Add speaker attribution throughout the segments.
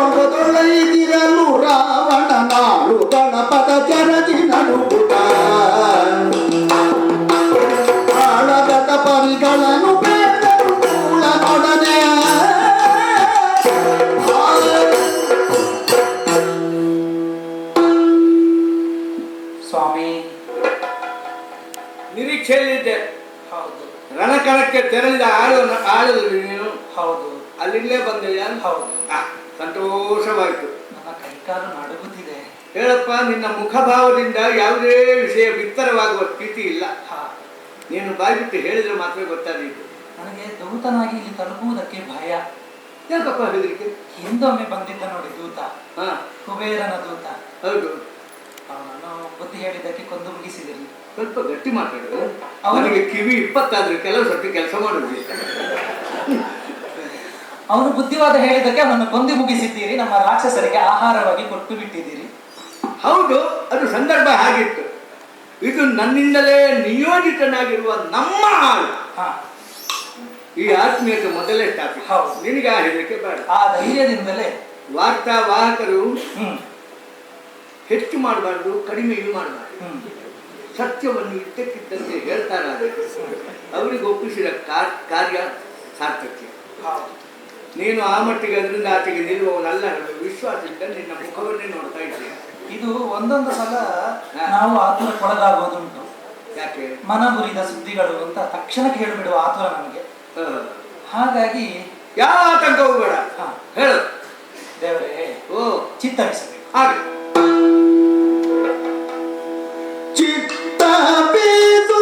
Speaker 1: ರೊಗದೊಳೈದಿರಲು ರಾವಣ ನಾಳು ಗಣಪದ ಚರದಿ ನಡುಗುತ್ತ ಆಳದ ಪರಿಗಳನ್ನು ಬೇಡರು ಕೂಳನೊಡನೆ
Speaker 2: ಸ್ವಾಮಿ
Speaker 3: ನಿರೀಕ್ಷೆಯಲ್ಲಿದ್ದೆ.
Speaker 2: ಹೌದು.
Speaker 3: ರಣಕಣಕ್ಕೆ ತೆರಳಿದ ಆಳದಲ್ಲಿ ನೀನು
Speaker 2: ಹೌದು.
Speaker 3: ಅಲ್ಲಿಂದಲೇ ಬಂದೆಯಾ?
Speaker 2: ಹೌದು.
Speaker 3: ಸಂತೋಷವಾಯಿತು.
Speaker 2: ನನ್ನ ಕೈಕಾಲು ನಡುಗುತ್ತಿದೆ.
Speaker 3: ಹೇಳಪ್ಪ, ನಿನ್ನ ಮುಖಭಾವದಿಂದ ಯಾವುದೇ ವಿಷಯ ಬಿತ್ತರವಾಗುವ ಸ್ಥಿತಿ ಇಲ್ಲ. ನೀನು ಬಾಯ್ಬಿಟ್ಟು ಹೇಳಿದ್ರೆ ಮಾತ್ರ ಗೊತ್ತಾದೀತು.
Speaker 2: ನನಗೆ ದೂತನಾಗಿ ಇಲ್ಲಿ ತಲುಪುವುದಕ್ಕೆ ಭಯ.
Speaker 3: ಯಾಕಪ್ಪ ಹೆದರಿಕೆ?
Speaker 2: ಹಿಂದೊಮ್ಮೆ ಬಂದಿದ್ದ ನೋಡಿ ದೂತ, ಕುಬೇರನ ದೂತ.
Speaker 3: ಹೌದು.
Speaker 2: ಅವನನ್ನು ಬುದ್ಧಿ ಹೇಳಿದ್ದಕ್ಕೆ ಕೊಂದು ಮುಗಿಸಿದಿರಿ.
Speaker 3: ಸ್ವಲ್ಪ ಗಟ್ಟಿ ಮಾತಾಡಿದ್ರು. ಅವನಿಗೆ ಕಿವಿ 20 ಆದ್ರೆ ಕೆಲವು ಸರ್ತಿ ಕೆಲಸ ಮಾಡುದಿಲ್ಲ.
Speaker 2: ಅವನು ಬುದ್ಧಿವಾದ ಹೇಳಿದ್ದಕ್ಕೆ ಅವನನ್ನು ಕೊಂದು ಮುಗಿಸಿದ್ದೀರಿ. ನಮ್ಮ ರಾಕ್ಷಸರಿಗೆ ಆಹಾರವಾಗಿ ಕೊಟ್ಟು ಬಿಟ್ಟಿದ್ದೀರಿ.
Speaker 3: ಹೌದು, ಅದು ಸಂದರ್ಭ ಹಾಗಿತ್ತು. ಇದು ನನ್ನಿಂದಲೇ ನಿಯೋಜಿತನಾಗಿರುವ ನಮ್ಮ ಆಳು. ಈ ಆತ್ಮೀಯತೆ ಮೊದಲೇ ಸ್ಥಾಪಿತ. ನಿನಗೆ ಆ ಹೆದರಿಕೆ ಬೇಡ.
Speaker 2: ಆ ಧೈರ್ಯದಿಂದಲೇ
Speaker 3: ವಾರ್ತಾ ವಾಹಕರು ಹೆಚ್ಚು ಮಾಡಬಾರ್ದು, ಕಡಿಮೆಯೂ ಮಾಡಬಾರ್ದು. ಸತ್ಯವನ್ನು ಇದ್ದಕ್ಕಿದ್ದಂತೆ ಹೇಳ್ತಾರಾದ್ರೆ ಅವರಿಗೆ ಒಪ್ಪಿಸಿದ ಕಾರ್ಯ ಸಾರ್ಥಕ್ಯ. ನೀನು ಆ ಮಟ್ಟಿಗೆ ಅದರಿಂದ ಆಚೆಗೆ ನಿಲ್ಲುವವನಲ್ಲ. ವಿಶ್ವಾಸದಿಂದ ನಿನ್ನ ಮುಖವನ್ನೇ ನೋಡ್ತಾ ಇದ್ದೀಯ.
Speaker 2: ಇದು ಒಂದೊಂದು ಸಲ ನಾವು ಆತುರಕ್ಕೊಳಗಾಗುವುದುಂಟು.
Speaker 3: ಯಾಕೆ?
Speaker 2: ಮನಮುರಿದ ಸುದ್ದಿಗಳು ಅಂತ ತಕ್ಷಣಕ್ಕೆ ಹೇಳಿಬಿಡುವ ಆತುರ ನಮಗೆ. ಹಾಗಾಗಿ
Speaker 3: ಯಾವ ಆತಂಕವೂ ಬೇಡ. ಹೇಳು
Speaker 2: ದೇವರೇ. ಚಿತ್ತರಿಸಬೇಕು.
Speaker 3: ಹಾಗೆ
Speaker 1: ಚಿತ್ತ ಬೀದು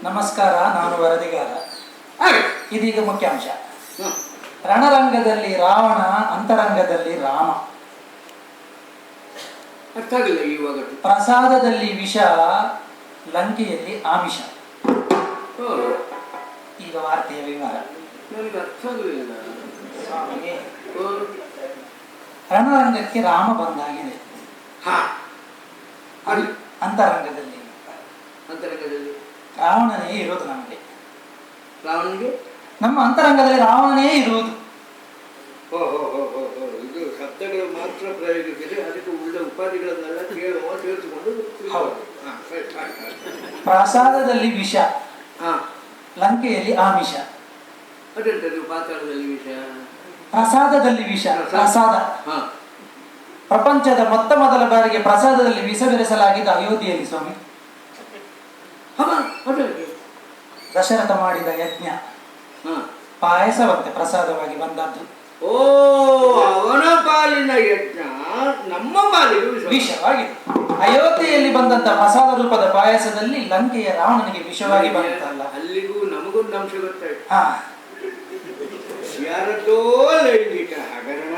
Speaker 2: ನಮಸ್ಕಾರ. ನಾನು ವರದಿಗಾರ. ಇದೀಗ ಮುಖ್ಯಾಂಶ. ರಣರಂಗದಲ್ಲಿ ರಾವಣ, ಅಂತರಂಗದಲ್ಲಿ ರಾಮ.
Speaker 3: ಅರ್ಥ ಆಗಿಲ್ಲ ಇವಾಗ.
Speaker 2: ಪ್ರಸಾದದಲ್ಲಿ ವಿಷ, ಲಂಕೆಯಲ್ಲಿ ಆಮಿಷ. ಈಗ ವಾರ್ತೆಯ ವಿವರ.
Speaker 3: ನನಗೆ ಅರ್ಥ ಆಗಲಿಲ್ಲ
Speaker 2: ಸ್ವಾಮಿಗೆ.
Speaker 3: ಓ,
Speaker 2: ರಣರಂಗಕ್ಕೆ ರಾಮ ಬಂದಾಗಿದೆ.
Speaker 3: ಹಾ ಅಲ್ಲಿ
Speaker 2: ಅಂತರಂಗದಲ್ಲಿ
Speaker 3: ಅಂತರಂಗದಲ್ಲಿ
Speaker 2: ರಾವಣನೇ ಇರೋದು ನಮಗೆ.
Speaker 3: ರಾವಣನಿಗೆ
Speaker 2: ನಮ್ಮ ಅಂತರಂಗದಲ್ಲಿ ರಾವಣನೇ ಇರುವುದು.
Speaker 3: ಓ ಹೋ ಹೋ ಹೋ ಹೋ, ಇದು ಶಬ್ದಗಳು ಮಾತ್ರ ಪ್ರಯೋಗಿಸಿದೆ, ಅದಕ್ಕೆ ಉಳಿದ ಉಪಾಧಿಗಳನ್ನೆಲ್ಲ ಕೇಳುವ ಸೇರಿಸಿಕೊಂಡು
Speaker 2: ಹೌದು.
Speaker 3: ಹಾ, ಸರಿ, ಆಯ್ತು, ಆಯ್ತು.
Speaker 2: ಪ್ರಸಾದದಲ್ಲಿ ವಿಷ,
Speaker 3: ಹಾ,
Speaker 2: ಲಂಕೆಯಲ್ಲಿ ಆಮಿಷ.
Speaker 3: ಅದೆಂತದ್ದು ಪಾತಾಳದಲ್ಲಿ ವಿಷಯ?
Speaker 2: ಪ್ರಸಾದದಲ್ಲಿ ವಿಷ, ಪ್ರಸಾದ.
Speaker 3: ಹಾ,
Speaker 2: ಪ್ರಪಂಚದ ಮೊತ್ತ ಮೊದಲ ಬಾರಿಗೆ ಪ್ರಸಾದದಲ್ಲಿ ವಿಷ ಬೆರೆಸಲಾಗಿದ್ದ ಅಯೋಧ್ಯೆಯಲ್ಲಿ ಸ್ವಾಮಿ.
Speaker 3: ಹಾ, ಅದೇ.
Speaker 2: ದಶರಥ ಮಾಡಿದ ಯಜ್ಞ
Speaker 3: ಹಾ,
Speaker 2: ಪಾಯಸವಂತೆ ಪ್ರಸಾದವಾಗಿ ಬಂದದ್ದು.
Speaker 3: ಓ, ಅವನ ಪಾಲಿನ ಯಜ್ಞ ನಮ್ಮ ಪಾಲಿಗೆ
Speaker 2: ವಿಷವಾಗಿದೆ. ಅಯೋಧ್ಯೆಯಲ್ಲಿ ಬಂದಂತ ಪ್ರಸಾದ ರೂಪದ ಪಾಯಸದಲ್ಲಿ ಲಂಕೆಯ ರಾವಣನಿಗೆ ವಿಷವಾಗಿ ಬಂತಲ್ಲ.
Speaker 3: ಅಲ್ಲಿಗೂ ನಮಗೊಂದು ಅಂಶ ಗೊತ್ತಾಯ್ತು.
Speaker 2: ಹಾ,
Speaker 3: ಯಾರದ್ದೋ ಲೈಂಗಿಕ ಹಗರಣ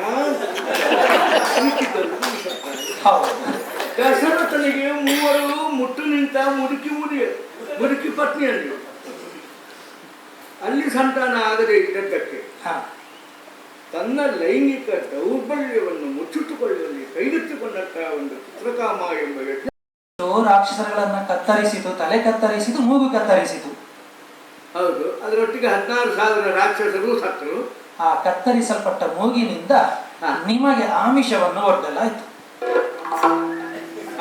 Speaker 2: ಹೌದು.
Speaker 3: ದಶರಥನಿಗೆ ಮೂವರು ಮುಟ್ಟು ನಿಂತ ಮುದುಕಿ ಪತ್ನಿಯಲ್ಲಿ ಅಲ್ಲಿ ಸಂತಾನ ಆಗದೆ ಇದ್ದದ್ದಕ್ಕೆ
Speaker 2: ಹಾ,
Speaker 3: ತನ್ನ ಲೈಂಗಿಕ ದೌರ್ಬಲ್ಯವನ್ನು ಮುಚ್ಚಿಟ್ಟುಕೊಳ್ಳುವಲ್ಲಿ ಕೈಗೆತ್ತಿಕೊಂಡಂತಹ ಒಂದು ಚಿತ್ರಕಾಮ ಎಂಬ ಯಜ್ಞ
Speaker 2: ರಾಕ್ಷಸಗಳನ್ನ ಕತ್ತರಿಸಿತು, ತಲೆ ಕತ್ತರಿಸಿತು, ಮೂಗು ಕತ್ತರಿಸಿತು.
Speaker 3: ಹೌದು, ಅದರೊಟ್ಟಿಗೆ 16,000 ರಾಕ್ಷಸರು ಸತ್ರು.
Speaker 2: ಆ ಕತ್ತರಿಸಲ್ಪಟ್ಟ ಮೂಗಿನಿಂದ ನಿಮಗೆ ಆಮಿಷವನ್ನು ಒಡ್ಡಲಾಯಿತು.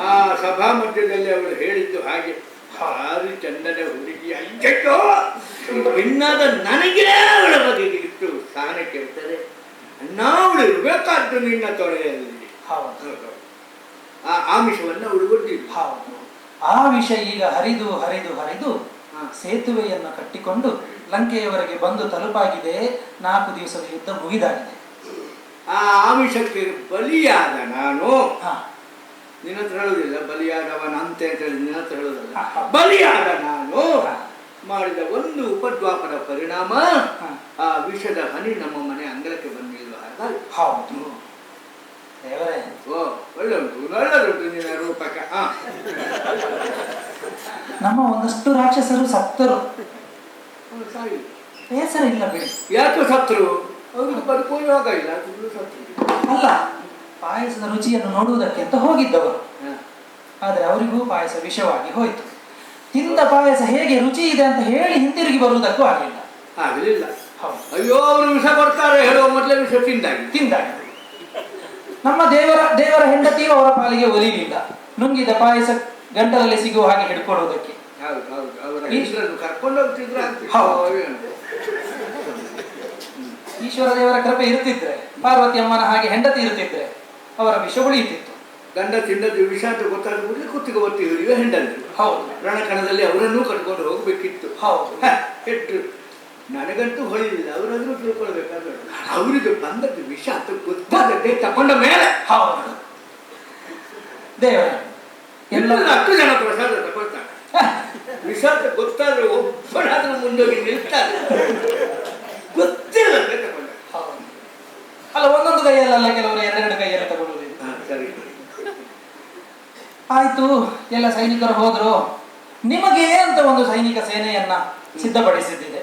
Speaker 3: ಆ ಸಭಾ ಮಧ್ಯದಲ್ಲಿ ಅವಳು ಹೇಳಿದ್ದು ಹಾಗೆ, ಭಾರಿ ಚಂದದ ಹುಡುಗಿ, ಅಯ್ಯೋ ಹೆಣ್ಣಾದ ನನಗೇ ಅವಳ ಬಗೆಗೆ ಇಟ್ಟು ಸ್ಥಾನಕ್ಕೆ ಇರ್ತದೆ, ಅವಳು ಇರಬೇಕಾದ್ದು ನಿನ್ನ ತೊಳೆಯಲ್ಲಿ.
Speaker 2: ಹೌದು,
Speaker 3: ಆ ಆಮಿಷವನ್ನು ಅವಳು ಒಡ್ಡಿದ್ದು.
Speaker 2: ಹೌದು. ಆ ವಿಷ ಈಗ ಹರಿದು ಹರಿದು ಹರಿದು ಸೇತುವೆಯನ್ನು ಕಟ್ಟಿಕೊಂಡು ಲಂಕೆಯವರೆಗೆ ಬಂದು ತಲುಪಾಗಿದೆ. 4 ದಿವಸದ ಯುದ್ಧ ಮುಗಿದಾಗಿದೆ.
Speaker 3: ಆ ಆಮಿಷಕ್ಕೆ ಬಲಿಯಾದ ನಾನು
Speaker 2: ಹಾ,
Speaker 3: ನಿನ್ನ ಹತ್ರ ಹೇಳುವುದಿಲ್ಲ, ಬಲಿಯಾದವನ ಅಂತೆ ಅಂತ ಹೇಳಿ ನಿನ್ನ ಹತ್ರ ಹೇಳುವುದಲ್ಲ, ಬಲಿಯಾದ ನಾನು ಮಾಡಿದ ಒಂದು ಉಪದ್ವಾಪದ ಪರಿಣಾಮ ಆ ವಿಷದ ಹನಿ ನಮ್ಮ ಮನೆ ಅಂಗಳಕ್ಕೆ ಬಂದಿಲ್ಲ. ಹಾಗಾಗಿ
Speaker 2: ಹೌದು ದೇವರೇ.
Speaker 3: ಓ, ಒಳ್ಳೆ ಉಂಟು, ಒಳ್ಳೆದುಂಟು ನಿನ್ನ ರೂಪಕ್ಕೆ. ಹಾ,
Speaker 2: ನಮ್ಮ ಒಂದಷ್ಟು ರಾಕ್ಷಸರು ಸತ್ತರು,
Speaker 3: ಸಾಯಿ.
Speaker 2: ಬೇಸರ ಇಲ್ಲ ಬಿಡಿ.
Speaker 3: ಯಾಕೆ ಸತ್ರು? ಅವ್ರಿಗೆ ಬದುಕುವ ಯೋಗ ಇಲ್ಲ, ಅದು ಸತ್ರು.
Speaker 2: ಅಲ್ಲ, ಪಾಯಸದ ರುಚಿಯನ್ನು ನೋಡುವುದಕ್ಕೆ ಅಂತ ಹೋಗಿದ್ದವರು. ಆದರೆ ಅವರಿಗೂ ಪಾಯಸ ವಿಷವಾಗಿ ಹೋಯಿತು. ತಿಂದ ಪಾಯಸ ಹೇಗೆ ರುಚಿ ಇದೆ ಅಂತ ಹೇಳಿ ಹಿಂತಿರುಗಿ ಬರುವುದಕ್ಕೂ ಆಗಲಿಲ್ಲ.
Speaker 3: ಆಗಲಿಲ್ಲ.
Speaker 2: ಹೌದು.
Speaker 3: ಅಯ್ಯೋ, ಅವರು ವಿಷ ಕೊಡ್ತಾರೆ ಹೇಳುವ ಮೊದಲೇ ವಿಷ ತಿಂದಾಗ
Speaker 2: ನಮ್ಮ ದೇವರ ಹೆಂಡತಿಯು ಅವರ ಪಾಲಿಗೆ ಒಲಿಲಿಲ್ಲ. ನುಂಗಿದ ಪಾಯಸ ಗಂಟಲಲ್ಲಿ ಸಿಗುವ ಹಾಗೆ ಹಿಡ್ಕೊಳ್ಳುವುದಕ್ಕೆ.
Speaker 3: ಹೌದು ಹೌದು, ಅವರ ಹೆಸರನ್ನು ಕರ್ಕೊಂಡು ಹೋಗ್ತಿದ್ರೆ
Speaker 2: ಈಶ್ವರ ದೇವರ ಕೃಪೆ ಇರುತ್ತಿದ್ರೆ, ಪಾರ್ವತಿ ಅಮ್ಮನ ಹಾಗೆ ಹೆಂಡತಿ ಇರುತ್ತಿದ್ರೆ ಅವರ ವಿಷ ಉಳಿಯುತ್ತಿತ್ತು.
Speaker 3: ಗಂಡ ತಿಂದದ್ದು ವಿಷ ಅಂತ ಗೊತ್ತಾದ ಕೂಡಲೇ ಕುತ್ತಿಗೆ ಒತ್ತಿ ಹಿಡಿಯುವ ಹೆಂಡತಿ.
Speaker 2: ಹೌದು,
Speaker 3: ರಣಕಣದಲ್ಲಿ ಅವರನ್ನೂ ಕಟ್ಕೊಂಡು ಹೋಗ್ಬೇಕಿತ್ತು.
Speaker 2: ಹೌದು.
Speaker 3: ಹೆಚ್ಚು ನನಗಂತೂ ಹೊಳಿಲಿಲ್ಲ, ಅವರಾದ್ರೂ ತಿಳ್ಕೊಳ್ಬೇಕಾದ್ರೆ ಅವರಿಗೆ ಬಂದದ್ದು ವಿಷ ಅಂತ ಗೊತ್ತಾಗದೆ ತಗೊಂಡ ಮೇಲೆ.
Speaker 2: ಹೌದು ದೇವರ
Speaker 3: ಎಲ್ಲ 10 ಜನ ಪ್ರಸಾದ ತಗೊಳ್ತಾರೆ. ವಿಷ ಅಂತ ಗೊತ್ತಾದ್ರೆ ಒಬ್ಬನಾದ್ರೂ ಮುಂದೋಗಿ ನಿಲ್ತಾರೆ. ಗೊತ್ತಿಲ್ಲ ತಗೊಂಡ.
Speaker 2: ಅಲ್ಲ, ಒಂದೊಂದು ಕೈಯಲ್ಲ, ಕೆಲವರು 2 ಕೈಯಲ್ಲಿ ತಗೊಳ್ಳುವುದಿಲ್ಲ.
Speaker 3: ಸರಿ,
Speaker 2: ಆಯ್ತು. ಎಲ್ಲ ಸೈನಿಕರು ಹೋದ್ರು. ನಿಮಗೆ ಅಂತ ಒಂದು ಸೈನಿಕ ಸೇನೆಯನ್ನ ಸಿದ್ಧಪಡಿಸಿದ್ದಿದೆ.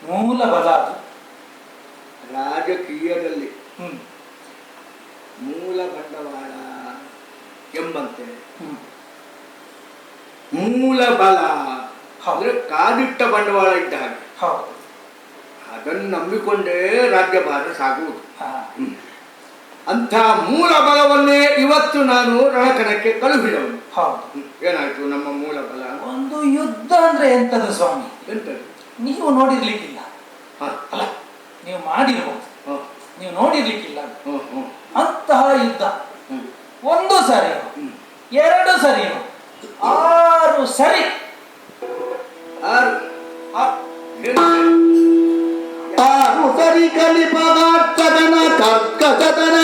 Speaker 2: ಮೂಲ ಬಲ ಅದು.
Speaker 3: ರಾಜಕೀಯದಲ್ಲಿ ಮೂಲ ಬಂಡವಾಳ ಎಂಬಂತೆ ಮೂಲ ಬಲ ಅಂದ್ರೆ ಕಾದಿಟ್ಟ ಬಂಡವಾಳ ಇದ್ದ ಹಾಗೆ.
Speaker 2: ಹೌದು,
Speaker 3: ಅದನ್ನು ನಂಬಿಕೊಂಡೇ ರಾಜ್ಯಭಾರ ಸಾಗುವುದು. ಅಂಥ ಮೂಲ ಬಲವನ್ನೇ ಇವತ್ತು ನಾನು ರಣಕಣಕ್ಕೆ ಕಳುಹಿದವನು.
Speaker 2: ಹೌದು.
Speaker 3: ಏನಾಯ್ತು ನಮ್ಮ ಮೂಲ ಬಲ?
Speaker 2: ಒಂದು ಯುದ್ಧ ಅಂದ್ರೆ ಎಂತದು ಸ್ವಾಮಿ?
Speaker 3: ಎಂತದ್ದು?
Speaker 2: ನೀವು ನೋಡಿರ್ಲಿಕ್ಕಿಲ್ಲ. ಅಲ್ಲ, ನೀವು ಮಾಡಿರ್ಬೋದು, ನೀವು ನೋಡಿರ್ಲಿಕ್ಕಿಲ್ಲ. ಅಂತಹ ಯುದ್ಧ 1 ಸರಿ 2 ಸರಿ 6 ಸರಿ
Speaker 1: 6 ಸರಿ ಕಲಿ ಪದಾರ್ಥದನ ಕರ್ಕಸದನ